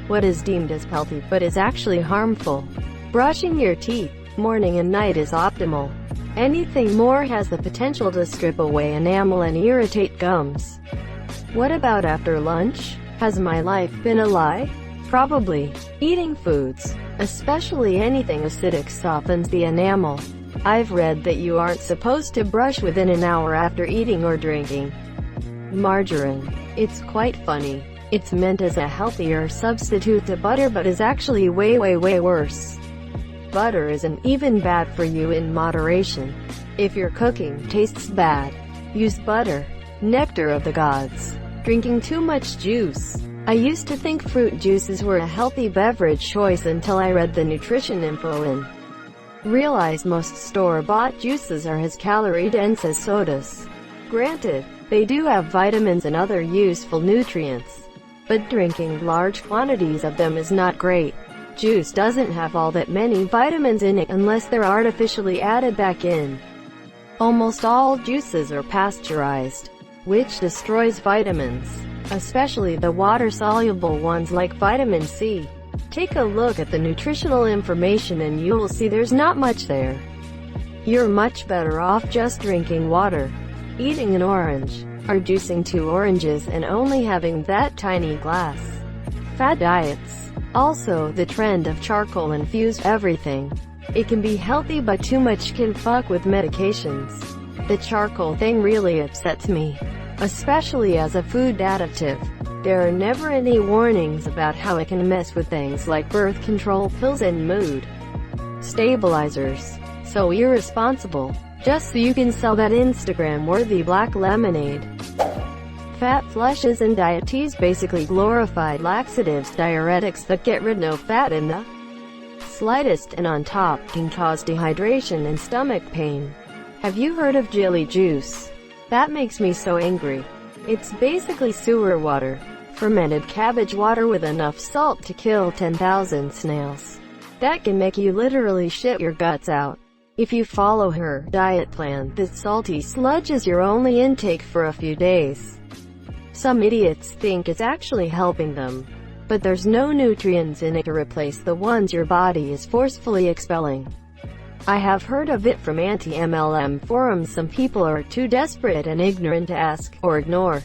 What is deemed as healthy but is actually harmful. Brushing your teeth, morning and night is optimal. Anything more has the potential to strip away enamel and irritate gums. What about after lunch? Has my life been a lie? Probably. Eating foods, especially anything acidic, softens the enamel. I've read that you aren't supposed to brush within an hour after eating or drinking. Margarine. It's quite funny. It's meant as a healthier substitute to butter but is actually way worse. Butter isn't even bad for you in moderation. If your cooking tastes bad, use butter. Nectar of the gods. Drinking too much juice. I used to think fruit juices were a healthy beverage choice until I read the nutrition info and realized most store-bought juices are as calorie-dense as sodas. Granted, they do have vitamins and other useful nutrients, but drinking large quantities of them is not great. Juice doesn't have all that many vitamins in it unless they're artificially added back in. Almost all juices are pasteurized, which destroys vitamins, especially the water-soluble ones like vitamin C. Take a look at the nutritional information and you will see there's not much there. You're much better off just drinking water, eating an orange, or juicing 2 oranges and only having that tiny glass. Fad diets. Also, the trend of charcoal-infused everything. It can be healthy but too much can fuck with medications. The charcoal thing really upsets me, especially as a food additive. There are never any warnings about how it can mess with things like birth control pills and mood stabilizers. So irresponsible, just so you can sell that Instagram-worthy black lemonade. Fat flushes and diet teas, basically glorified laxatives, diuretics that get rid no fat in the slightest and on top can cause dehydration and stomach pain. Have you heard of jelly juice? That makes me so angry. It's basically sewer water. Fermented cabbage water with enough salt to kill 10,000 snails. That can make you literally shit your guts out. If you follow her diet plan, this salty sludge is your only intake for a few days. Some idiots think it's actually helping them, but there's no nutrients in it to replace the ones your body is forcefully expelling. I have heard of it from anti-MLM forums. Some people are too desperate and ignorant to ask, or ignore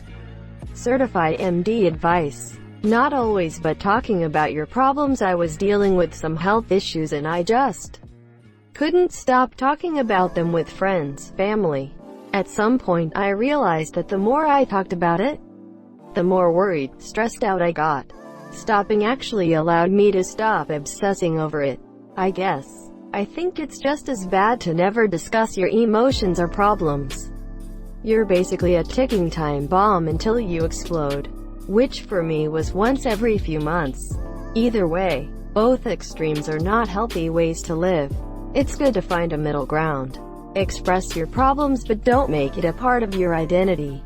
certified MD advice. Not always, but talking about your problems. I was dealing with some health issues and I just couldn't stop talking about them with friends, family. At some point I realized that the more I talked about it, the more worried, stressed out I got. Stopping actually allowed me to stop obsessing over it, I guess. I think it's just as bad to never discuss your emotions or problems. You're basically a ticking time bomb until you explode, which for me was once every few months. Either way, both extremes are not healthy ways to live. It's good to find a middle ground. Express your problems but don't make it a part of your identity.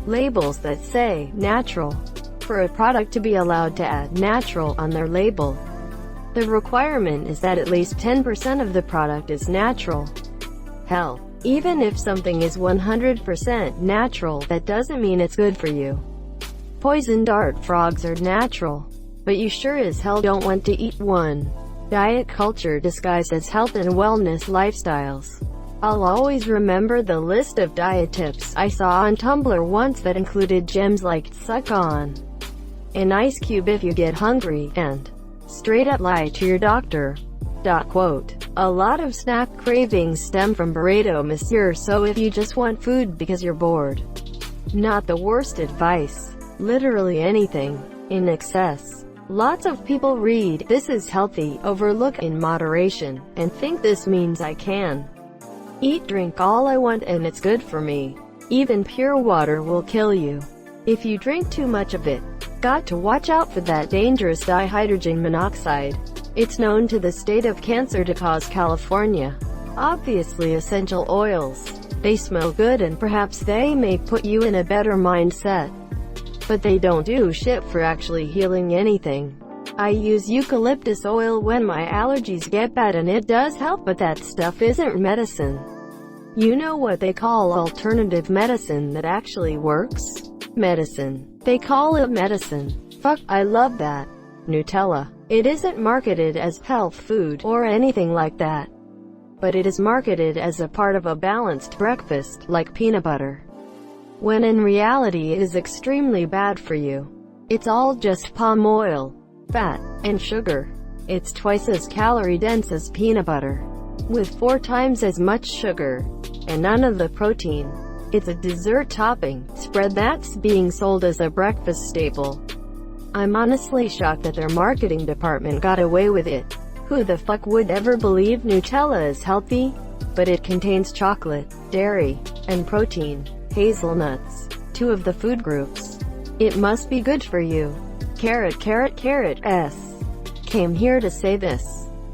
Labels that say natural. For a product to be allowed to add natural on their label, the requirement is that at least 10% of the product is natural. Hell, even if something is 100% natural, that doesn't mean it's good for you. Poison dart frogs are natural, but you sure as hell don't want to eat one. Diet culture disguised as health and wellness lifestyles. I'll always remember the list of diet tips I saw on Tumblr once that included gems like suck on an ice cube if you get hungry, and straight up lie to your doctor. Quote, a lot of snack cravings stem from burrito monsieur, so if you just want food because you're bored. Not the worst advice. Literally anything in excess. Lots of people read, "This is healthy," overlook in moderation, and think this means I can eat, drink all I want and it's good for me. Even pure water will kill you if you drink too much of it. Got to watch out for that dangerous dihydrogen monoxide. It's known to the state of cancer to cause California. Obviously essential oils. They smell good and perhaps they may put you in a better mindset, but they don't do shit for actually healing anything. I use eucalyptus oil when my allergies get bad and it does help, but that stuff isn't medicine. You know what they call alternative medicine that actually works? Medicine. They call it medicine. Fuck, I love that. Nutella. It isn't marketed as health food or anything like that, but it is marketed as a part of a balanced breakfast, like peanut butter, when in reality it is extremely bad for you. It's all just palm oil, fat, and sugar. It's twice as calorie-dense as peanut butter, with 4 times as much sugar, and none of the protein. It's a dessert topping spread that's being sold as a breakfast staple. I'm honestly shocked that their marketing department got away with it. Who the fuck would ever believe Nutella is healthy? But it contains chocolate, dairy, and protein. Hazelnuts, 2 of the food groups. It must be good for you. Carrot S. Came here to say this.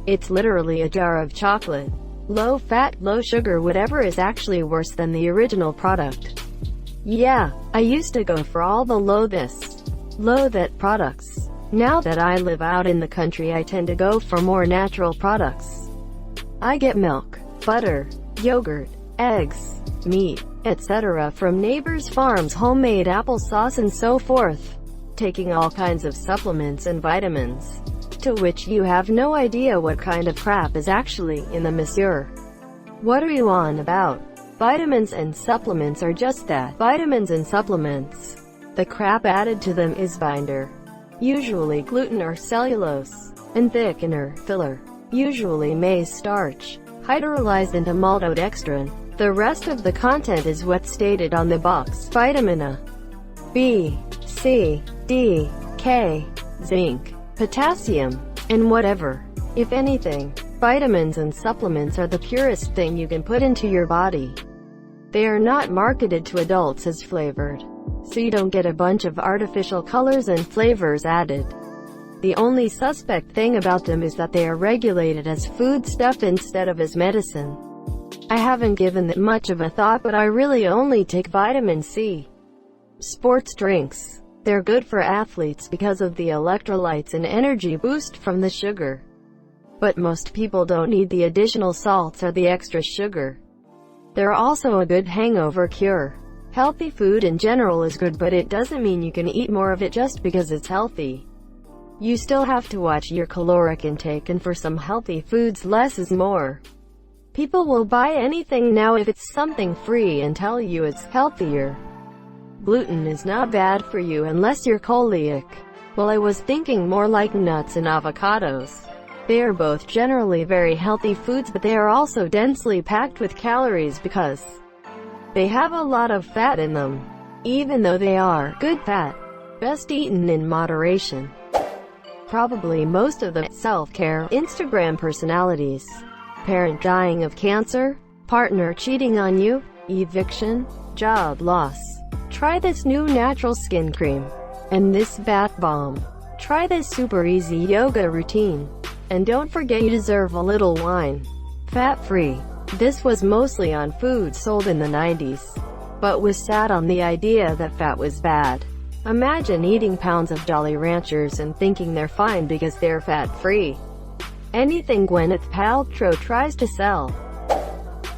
It's literally a jar of chocolate. Low fat, low sugar, whatever is actually worse than the original product. Yeah, I used to go for all the low this, low that products. Now that I live out in the country, I tend to go for more natural products. I get milk, butter, yogurt, eggs, meat, etc. from neighbors' farms, homemade applesauce and so forth. Taking all kinds of supplements and vitamins, to which you have no idea what kind of crap is actually in them, monsieur. What are you on about? Vitamins and supplements are just that, vitamins and supplements. The crap added to them is binder, usually gluten or cellulose, and thickener, filler, usually maize starch, hydrolyzed into maltodextrin. The rest of the content is what's stated on the box. Vitamin A, B, C, D, K, zinc, potassium, and whatever. If anything, vitamins and supplements are the purest thing you can put into your body. They are not marketed to adults as flavored, so you don't get a bunch of artificial colors and flavors added. The only suspect thing about them is that they are regulated as food stuff instead of as medicine. I haven't given that much of a thought, but I really only take vitamin C. Sports drinks. They're good for athletes because of the electrolytes and energy boost from the sugar. But most people don't need the additional salts or the extra sugar. They're also a good hangover cure. Healthy food in general is good, but it doesn't mean you can eat more of it just because it's healthy. You still have to watch your caloric intake, and for some healthy foods, less is more. People will buy anything now if it's something free and tell you it's healthier. Gluten is not bad for you unless you're celiac. Well, I was thinking more like nuts and avocados. They are both generally very healthy foods, but they are also densely packed with calories because they have a lot of fat in them. Even though they are good fat, best eaten in moderation. Probably most of the self-care Instagram personalities. Parent dying of cancer, partner cheating on you, eviction, job loss. Try this new natural skin cream, and this bath bomb. Try this super easy yoga routine. And don't forget you deserve a little wine. Fat-free. This was mostly on food sold in the 90s, but was sat on the idea that fat was bad. Imagine eating pounds of Jolly Ranchers and thinking they're fine because they're fat-free. Anything Gwyneth Paltrow tries to sell.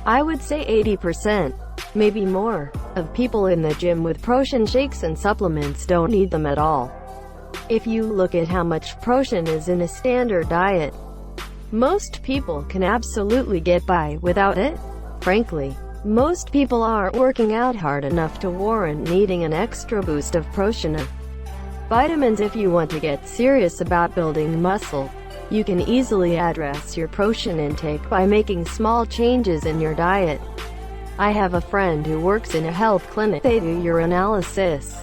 I would say 80%, maybe more, of people in the gym with protein shakes and supplements don't need them at all. If you look at how much protein is in a standard diet, most people can absolutely get by without it. Frankly, most people aren't working out hard enough to warrant needing an extra boost of protein. Vitamins. If you want to get serious about building muscle, you can easily address your protein intake by making small changes in your diet. I have a friend who works in a health clinic. They do urinalysis,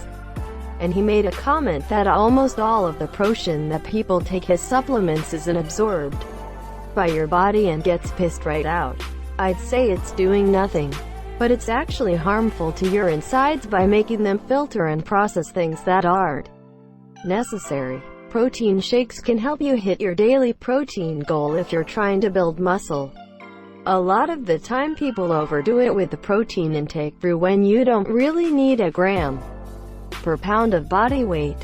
and he made a comment that almost all of the protein that people take as supplements isn't absorbed by your body and gets pissed right out. I'd say it's doing nothing, but it's actually harmful to your insides by making them filter and process things that aren't necessary. Protein shakes can help you hit your daily protein goal if you're trying to build muscle. A lot of the time people overdo it with the protein intake through when you don't really need a gram per pound of body weight.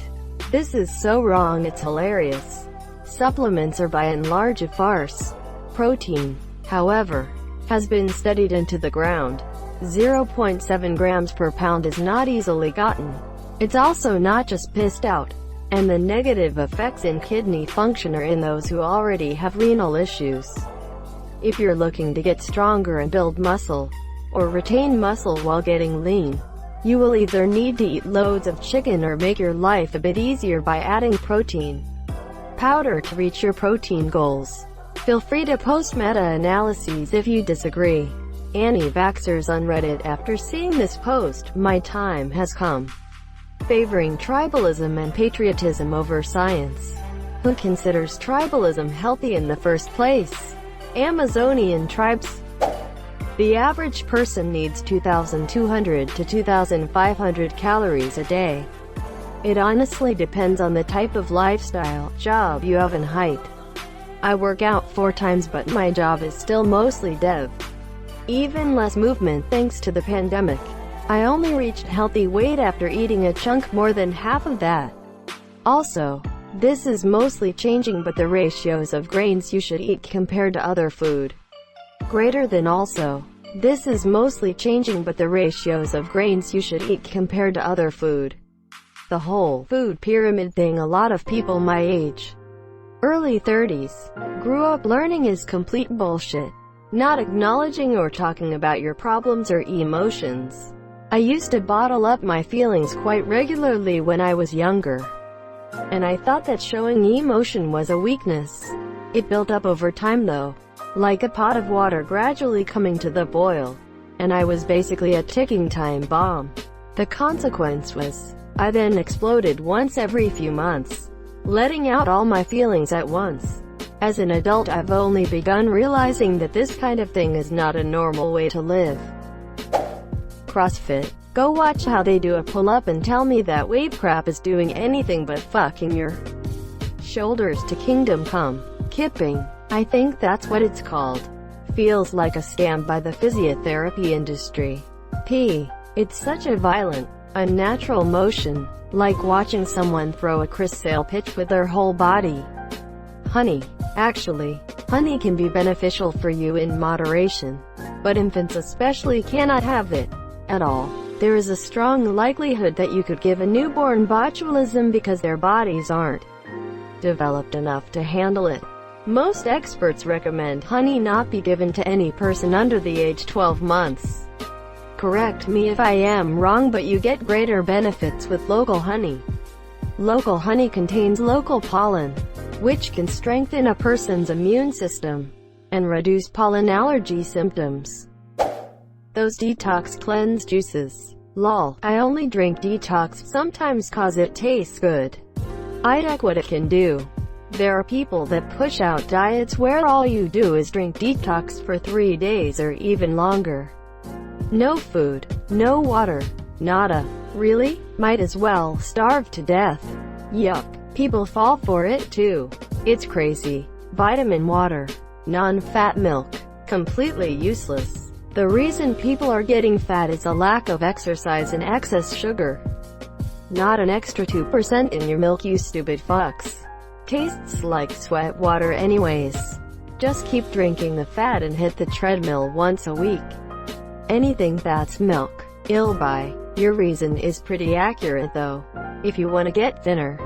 This is so wrong, it's hilarious. Supplements are by and large a farce. Protein, however, has been studied into the ground. 0.7 grams per pound is not easily gotten. It's also not just pissed out. and the negative effects in kidney function are in those who already have renal issues. If you're looking to get stronger and build muscle, or retain muscle while getting lean, you will either need to eat loads of chicken or make your life a bit easier by adding protein powder to reach your protein goals. Feel free to post meta-analyses if you disagree. Anti-vaxxers on Reddit. After seeing this post, my time has come. Favoring tribalism and patriotism over science. Who considers tribalism healthy in the first place? Amazonian tribes. The average person needs 2,200 to 2,500 calories a day. It honestly depends on the type of lifestyle, job you have and height. I work out 4 times but my job is still mostly dev. Even less movement thanks to the pandemic. I only reached healthy weight after eating a chunk more than half of that. Also, this is mostly changing but the ratios of grains you should eat compared to other food. Greater than also. This is mostly changing but the ratios of grains you should eat compared to other food. The whole food pyramid thing a lot of people my age, early 30s, grew up learning is complete bullshit. Not acknowledging or talking about your problems or emotions. I used to bottle up my feelings quite regularly when I was younger. And I thought that showing emotion was a weakness. It built up over time though, like a pot of water gradually coming to the boil. And I was basically a ticking time bomb. The consequence was, I then exploded once every few months, letting out all my feelings at once. As an adult I've only begun realizing that this kind of thing is not a normal way to live. CrossFit. Go watch how they do a pull-up and tell me that weight crap is doing anything but fucking your shoulders to kingdom come. Kipping. I think that's what it's called. Feels like a scam by the physiotherapy industry. It's such a violent, unnatural motion, like watching someone throw a Chris Sale pitch with their whole body. Honey. Actually, honey can be beneficial for you in moderation, but infants especially cannot have it at all. There is a strong likelihood that you could give a newborn botulism because their bodies aren't developed enough to handle it. Most experts recommend honey not be given to any person under the age 12 months. Correct me if I am wrong, but you get greater benefits with local honey. Local honey contains local pollen, which can strengthen a person's immune system and reduce pollen allergy symptoms. Those detox cleanse juices. Lol, I only drink detox sometimes cause it tastes good. I check what it can do. There are people that push out diets where all you do is drink detox for 3 days or even longer. No food, no water, nada. Really? Might as well starve to death. Yuck. People fall for it too. It's crazy. Vitamin water. Non-fat milk. Completely useless. The reason people are getting fat is a lack of exercise and excess sugar. Not an extra 2% in your milk, you stupid fucks. Tastes like sweat water anyways. Just keep drinking the fat and hit the treadmill once a week. Anything that's milk, ill by. Your reason is pretty accurate though. If you want to get thinner,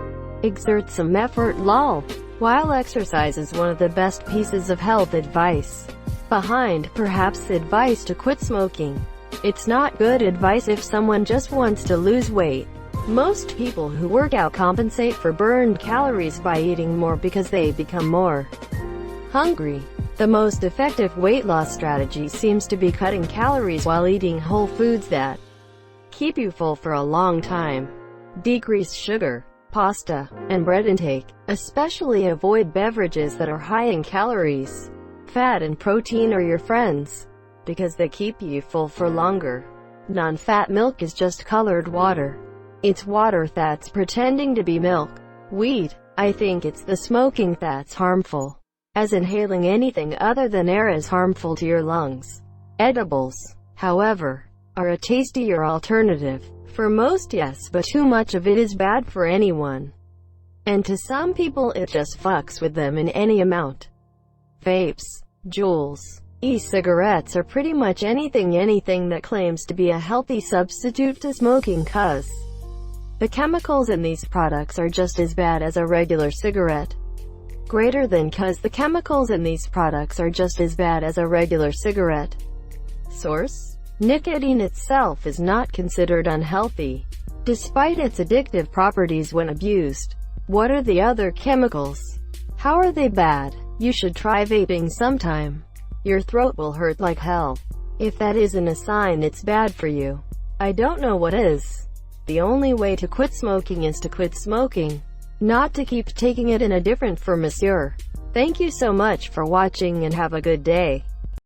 exert some effort, lol. While exercise is one of the best pieces of health advice behind perhaps advice to quit smoking, it's not good advice if someone just wants to lose weight. Most people who work out compensate for burned calories by eating more because they become more hungry. The most effective weight loss strategy seems to be cutting calories while eating whole foods that keep you full for a long time. Decrease sugar, pasta, and bread intake. Especially avoid beverages that are high in calories. Fat and protein are your friends, because they keep you full for longer. Non-fat milk is just colored water. It's water that's pretending to be milk. Weed. I think it's the smoking that's harmful, as inhaling anything other than air is harmful to your lungs. Edibles, however, are a tastier alternative. For most, yes, but too much of it is bad for anyone. And to some people it just fucks with them in any amount. Vapes, Juuls, e-cigarettes, or pretty much anything that claims to be a healthy substitute to smoking, cuz The chemicals in these products are just as bad as a regular cigarette. Greater than cause the chemicals in these products are just as bad as a regular cigarette. Source: nicotine itself is not considered unhealthy, despite its addictive properties when abused. What are the other chemicals? How are they bad? You should try vaping sometime. Your throat will hurt like hell. If that isn't a sign it's bad for you, I don't know what is. The only way to quit smoking is to quit smoking, not to keep taking it in a different for monsieur. Thank you so much for watching and have a good day.